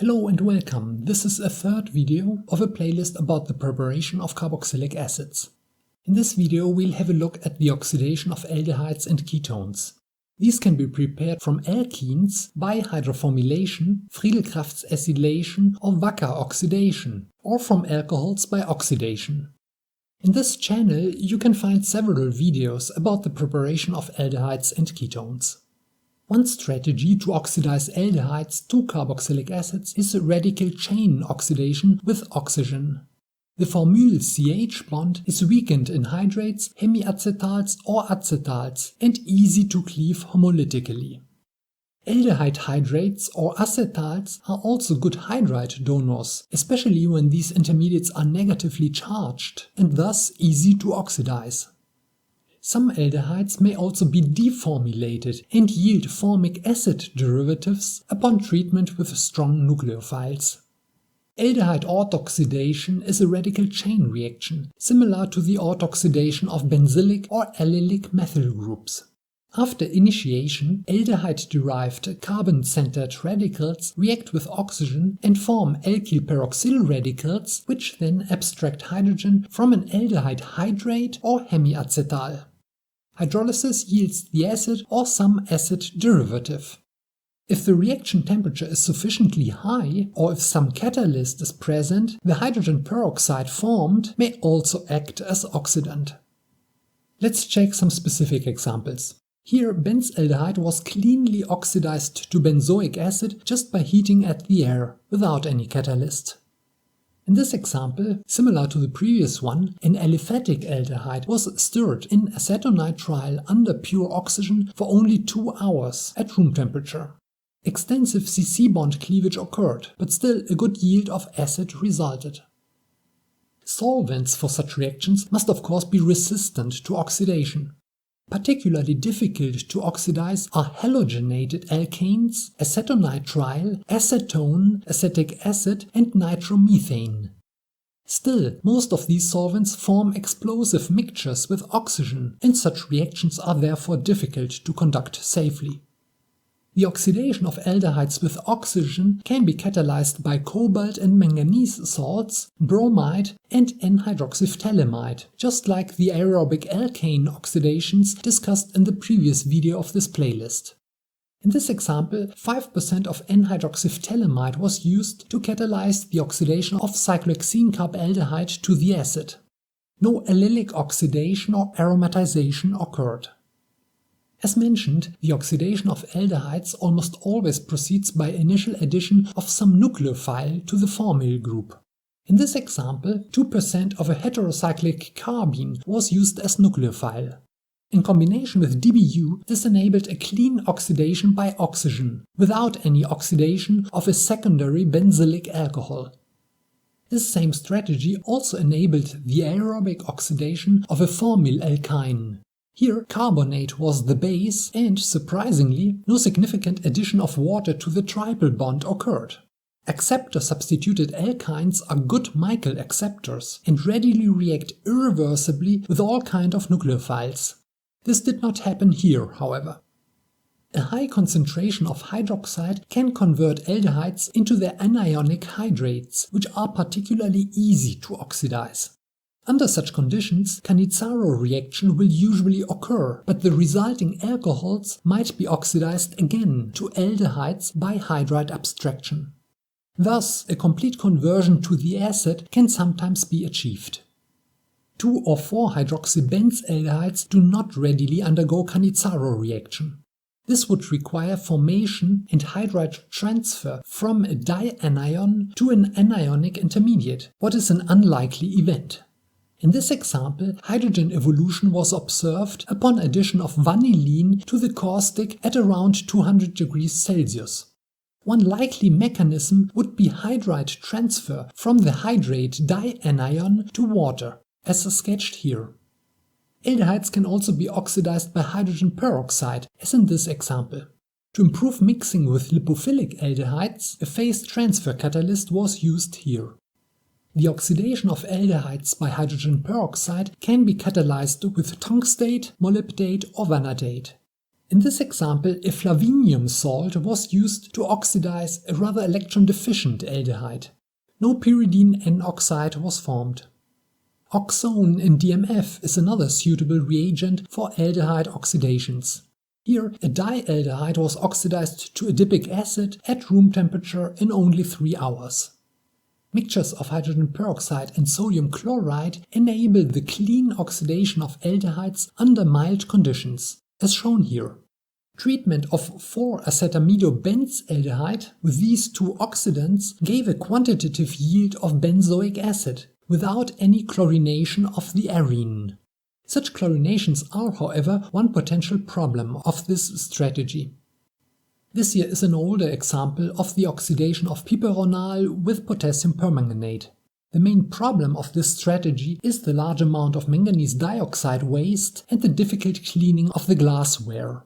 Hello and welcome. This is a third video of a playlist about the preparation of carboxylic acids. In this video we'll have a look at the oxidation of aldehydes and ketones. These can be prepared from alkenes by hydroformylation, Friedel-Crafts acylation or Wacker oxidation, or from alcohols by oxidation. In this channel you can find several videos about the preparation of aldehydes and ketones. One strategy to oxidize aldehydes to carboxylic acids is radical chain oxidation with oxygen. The formyl CH bond is weakened in hydrates, hemiacetals or acetals and easy to cleave homolytically. Aldehyde hydrates or acetals are also good hydride donors, especially when these intermediates are negatively charged and thus easy to oxidize. Some aldehydes may also be deformylated and yield formic acid derivatives upon treatment with strong nucleophiles. Aldehyde autoxidation is a radical chain reaction, similar to the autoxidation of benzylic or allylic methyl groups. After initiation, aldehyde-derived carbon-centered radicals react with oxygen and form alkyl peroxyl radicals, which then abstract hydrogen from an aldehyde hydrate or hemiacetal. Hydrolysis yields the acid or some acid derivative. If the reaction temperature is sufficiently high, or if some catalyst is present, the hydrogen peroxide formed may also act as oxidant. Let's check some specific examples. Here, benzaldehyde was cleanly oxidized to benzoic acid just by heating at the air, without any catalyst. In this example, similar to the previous one, an aliphatic aldehyde was stirred in acetonitrile under pure oxygen for only 2 hours at room temperature. Extensive C-C bond cleavage occurred, but still a good yield of acid resulted. Solvents for such reactions must of course be resistant to oxidation. Particularly difficult to oxidize are halogenated alkanes, acetonitrile, acetone, acetic acid and nitromethane. Still, most of these solvents form explosive mixtures with oxygen, and such reactions are therefore difficult to conduct safely. The oxidation of aldehydes with oxygen can be catalyzed by cobalt and manganese salts, bromide and N-hydroxyphthalimide, just like the aerobic alkane oxidations discussed in the previous video of this playlist. In this example, 5% of N-hydroxyphthalimide was used to catalyze the oxidation of cyclohexene carbaldehyde to the acid. No allylic oxidation or aromatization occurred. As mentioned, the oxidation of aldehydes almost always proceeds by initial addition of some nucleophile to the formyl group. In this example, 2% of a heterocyclic carbene was used as nucleophile. In combination with DBU, this enabled a clean oxidation by oxygen, without any oxidation of a secondary benzylic alcohol. This same strategy also enabled the aerobic oxidation of a formyl alkyne. Here, carbonate was the base and, surprisingly, no significant addition of water to the triple bond occurred. Acceptor-substituted alkynes are good Michael acceptors and readily react irreversibly with all kinds of nucleophiles. This did not happen here, however. A high concentration of hydroxide can convert aldehydes into their anionic hydrates, which are particularly easy to oxidize. Under such conditions, Cannizzaro reaction will usually occur, but the resulting alcohols might be oxidized again to aldehydes by hydride abstraction. Thus, a complete conversion to the acid can sometimes be achieved. 2 or 4 hydroxybenzaldehydes do not readily undergo Cannizzaro reaction. This would require formation and hydride transfer from a dianion to an anionic intermediate, what is an unlikely event. In this example, hydrogen evolution was observed upon addition of vanillin to the caustic at around 200 degrees Celsius. One likely mechanism would be hydride transfer from the hydrate dianion to water, as sketched here. Aldehydes can also be oxidized by hydrogen peroxide, as in this example. To improve mixing with lipophilic aldehydes, a phase transfer catalyst was used here. The oxidation of aldehydes by hydrogen peroxide can be catalyzed with tungstate, molybdate or vanadate. In this example, a flavinium salt was used to oxidize a rather electron-deficient aldehyde. No pyridine N-oxide was formed. Oxone in DMF is another suitable reagent for aldehyde oxidations. Here, a dialdehyde was oxidized to adipic acid at room temperature in only 3 hours. Mixtures of hydrogen peroxide and sodium chloride enable the clean oxidation of aldehydes under mild conditions, as shown here. Treatment of 4-acetamidobenzaldehyde with these two oxidants gave a quantitative yield of benzoic acid without any chlorination of the arene. Such chlorinations are, however, one potential problem of this strategy. This here is an older example of the oxidation of piperonal with potassium permanganate. The main problem of this strategy is the large amount of manganese dioxide waste and the difficult cleaning of the glassware.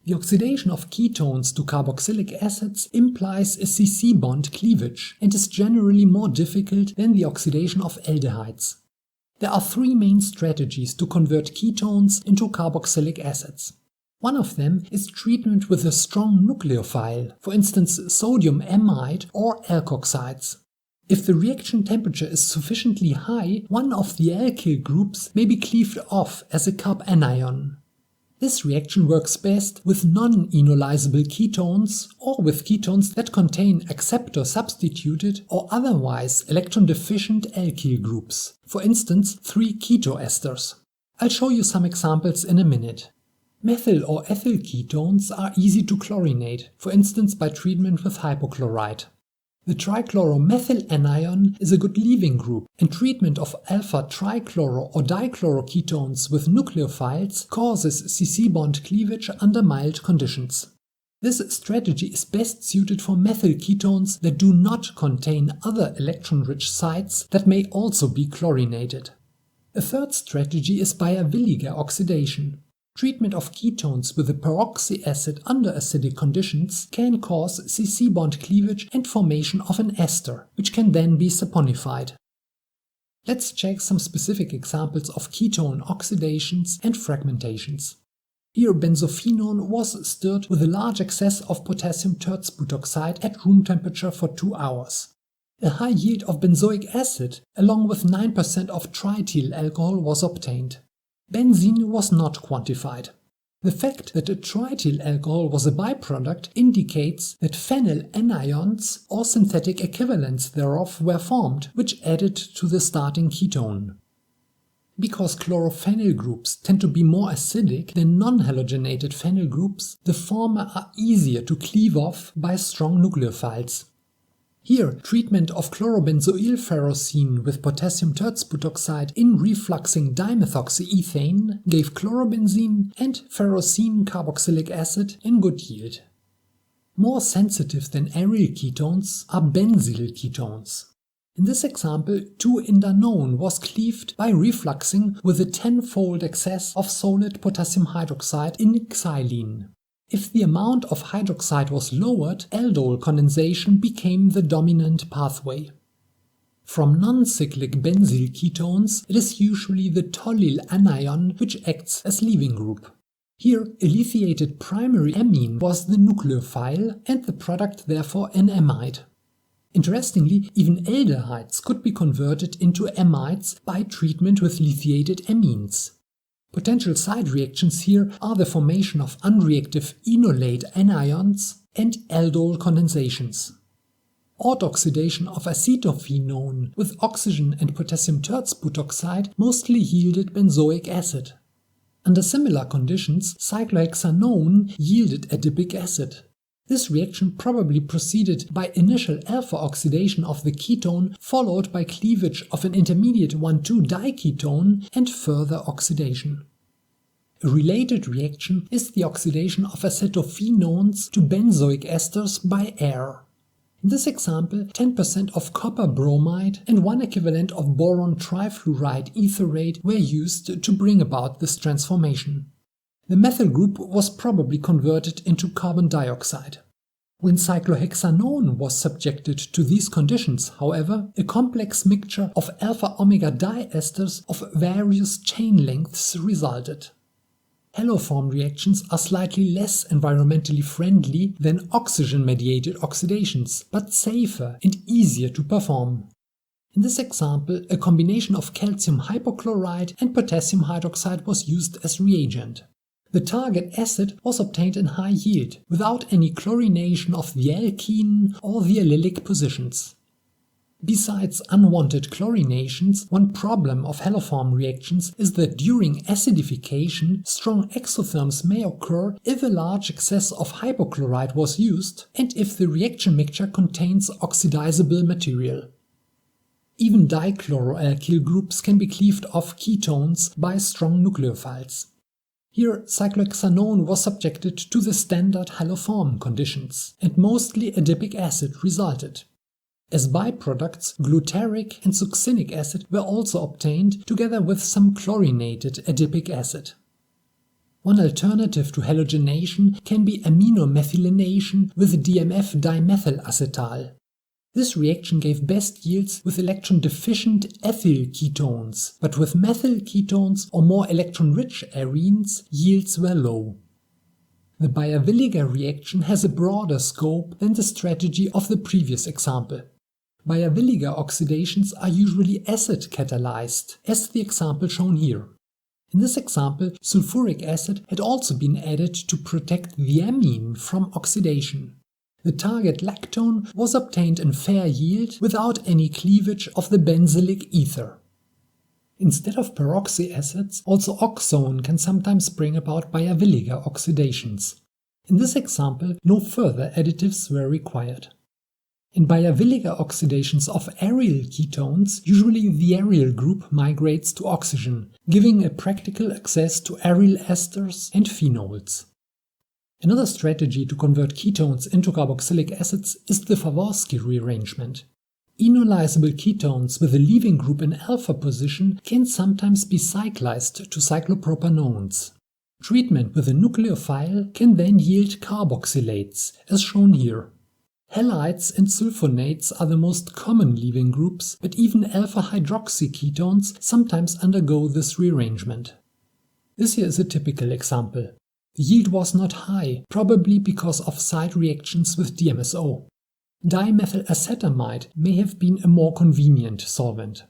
The oxidation of ketones to carboxylic acids implies a C-C bond cleavage and is generally more difficult than the oxidation of aldehydes. There are 3 main strategies to convert ketones into carboxylic acids. One of them is treatment with a strong nucleophile, for instance sodium amide or alkoxides. If the reaction temperature is sufficiently high, one of the alkyl groups may be cleaved off as a carbanion. This reaction works best with non-enolizable ketones or with ketones that contain acceptor-substituted or otherwise electron-deficient alkyl groups, for instance 3 ketoesters. I'll show you some examples in a minute. Methyl or ethyl ketones are easy to chlorinate, for instance by treatment with hypochlorite. The trichloromethyl anion is a good leaving group, and treatment of alpha-trichloro or dichloroketones with nucleophiles causes C-C bond cleavage under mild conditions. This strategy is best suited for methyl ketones that do not contain other electron-rich sites that may also be chlorinated. A third strategy is Baeyer-Villiger oxidation. Treatment of ketones with a peroxy acid under acidic conditions can cause C-C bond cleavage and formation of an ester, which can then be saponified. Let's check some specific examples of ketone oxidations and fragmentations. Here benzophenone was stirred with a large excess of potassium tersbutoxide at room temperature for 2 hours. A high yield of benzoic acid along with 9% of triethyl alcohol was obtained. Benzene was not quantified. The fact that a triethyl alcohol was a byproduct indicates that phenyl anions or synthetic equivalents thereof were formed, which added to the starting ketone. Because chlorophenyl groups tend to be more acidic than non-halogenated phenyl groups, the former are easier to cleave off by strong nucleophiles. Here, treatment of chlorobenzoylferrocene with potassium tersbutoxide in refluxing dimethoxyethane gave chlorobenzene and ferrocene carboxylic acid in good yield. More sensitive than aryl ketones are benzyl ketones. In this example, 2-indanone was cleaved by refluxing with a 10-fold excess of solid potassium hydroxide in xylene. If the amount of hydroxide was lowered, aldol condensation became the dominant pathway. From non-cyclic benzyl ketones, it is usually the tollyl anion which acts as leaving group. Here, a lithiated primary amine was the nucleophile and the product therefore an amide. Interestingly, even aldehydes could be converted into amides by treatment with lithiated amines. Potential side reactions here are the formation of unreactive enolate anions and aldol condensations. Autooxidation of acetophenone with oxygen and potassium tersbutoxide mostly yielded benzoic acid. Under similar conditions, cyclohexanone yielded adipic acid. This reaction probably proceeded by initial alpha oxidation of the ketone followed by cleavage of an intermediate 1,2-diketone and further oxidation. A related reaction is the oxidation of acetophenones to benzoic esters by air. In this example, 10% of copper bromide and 1 equivalent of boron trifluoride etherate were used to bring about this transformation. The methyl group was probably converted into carbon dioxide. When cyclohexanone was subjected to these conditions, however, a complex mixture of alpha-omega diesters of various chain lengths resulted. haloform reactions are slightly less environmentally friendly than oxygen-mediated oxidations, but safer and easier to perform. In this example, a combination of calcium hypochlorite and potassium hydroxide was used as reagent. The target acid was obtained in high yield, without any chlorination of the alkene or the allylic positions. Besides unwanted chlorinations, one problem of haloform reactions is that during acidification, strong exotherms may occur if a large excess of hypochlorite was used and if the reaction mixture contains oxidizable material. Even dichloroalkyl groups can be cleaved off ketones by strong nucleophiles. Here, cyclohexanone was subjected to the standard haloform conditions, and mostly adipic acid resulted. As byproducts, glutaric and succinic acid were also obtained, together with some chlorinated adipic acid. One alternative to halogenation can be aminomethylation with DMF dimethylacetal. This reaction gave best yields with electron-deficient ethyl ketones, but with methyl ketones or more electron-rich arenes, yields were low. The Baeyer-Villiger reaction has a broader scope than the strategy of the previous example. Baeyer-Villiger oxidations are usually acid-catalyzed, as the example shown here. In this example, sulfuric acid had also been added to protect the amine from oxidation. The target lactone was obtained in fair yield without any cleavage of the benzylic ether. Instead of peroxy acids, also oxone can sometimes bring about Baeyer-Villiger oxidations. In this example, no further additives were required. In Baeyer-Villiger oxidations of aryl ketones, usually the aryl group migrates to oxygen, giving a practical access to aryl esters and phenols. Another strategy to convert ketones into carboxylic acids is the Favorsky rearrangement. Enolysable ketones with a leaving group in alpha position can sometimes be cyclized to cyclopropanones. Treatment with a nucleophile can then yield carboxylates, as shown here. Halides and sulfonates are the most common leaving groups, but even alpha-hydroxy ketones sometimes undergo this rearrangement. This here is a typical example. The yield was not high, probably because of side reactions with DMSO. Dimethylacetamide may have been a more convenient solvent.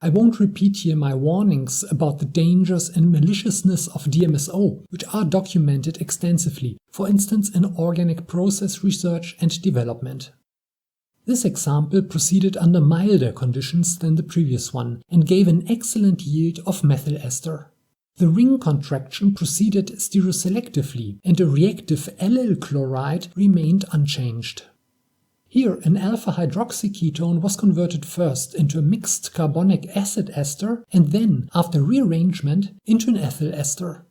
I won't repeat here my warnings about the dangers and maliciousness of DMSO, which are documented extensively, for instance in organic process research and development. This example proceeded under milder conditions than the previous one and gave an excellent yield of methyl ester. The ring contraction proceeded stereoselectively and a reactive allyl chloride remained unchanged. Here, an alpha-hydroxy ketone was converted first into a mixed carbonic acid ester and then, after rearrangement, into an ethyl ester.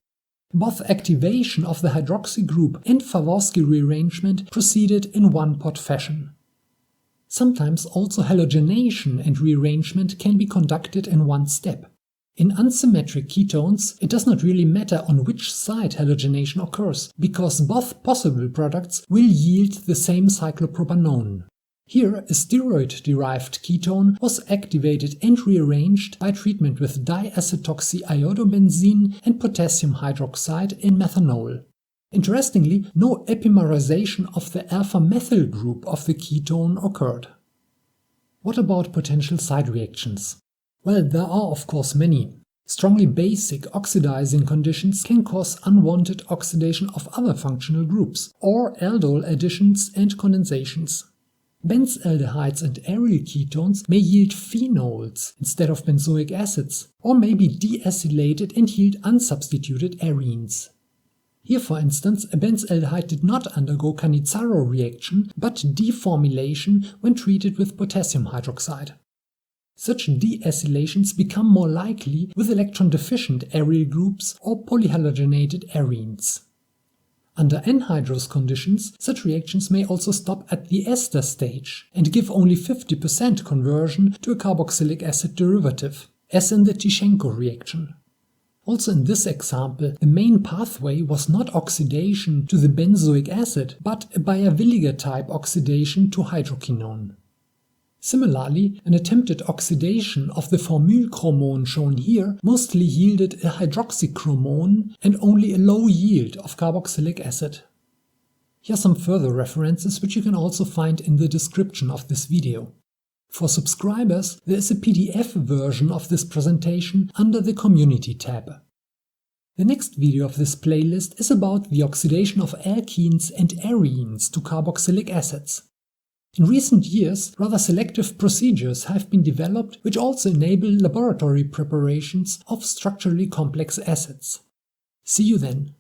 Both activation of the hydroxy group and Favorsky rearrangement proceeded in one-pot fashion. Sometimes also halogenation and rearrangement can be conducted in one step. In unsymmetric ketones, it does not really matter on which side halogenation occurs, because both possible products will yield the same cyclopropanone. Here, a steroid-derived ketone was activated and rearranged by treatment with diacetoxyiodomenzene and potassium hydroxide in methanol. Interestingly, no epimerization of the alpha-methyl group of the ketone occurred. What about potential side reactions? Well, there are of course many. Strongly basic oxidizing conditions can cause unwanted oxidation of other functional groups, or aldol additions and condensations. Benzaldehydes and aryl ketones may yield phenols instead of benzoic acids, or may be deacylated and yield unsubstituted arenes. Here, for instance, a benzaldehyde did not undergo Cannizzaro reaction, but deformylation when treated with potassium hydroxide. Such deacylations become more likely with electron-deficient aryl groups or polyhalogenated arenes. Under anhydrous conditions, such reactions may also stop at the ester stage and give only 50% conversion to a carboxylic acid derivative, as in the Tishenko reaction. Also in this example, the main pathway was not oxidation to the benzoic acid, but a Baeyer-Villiger type oxidation to hydroquinone. Similarly, an attempted oxidation of the formylchromone shown here mostly yielded a hydroxychromone and only a low yield of carboxylic acid. Here are some further references which you can also find in the description of this video. For subscribers, there is a PDF version of this presentation under the Community tab. The next video of this playlist is about the oxidation of alkenes and arenes to carboxylic acids. In recent years, rather selective procedures have been developed which also enable laboratory preparations of structurally complex acids. See you then.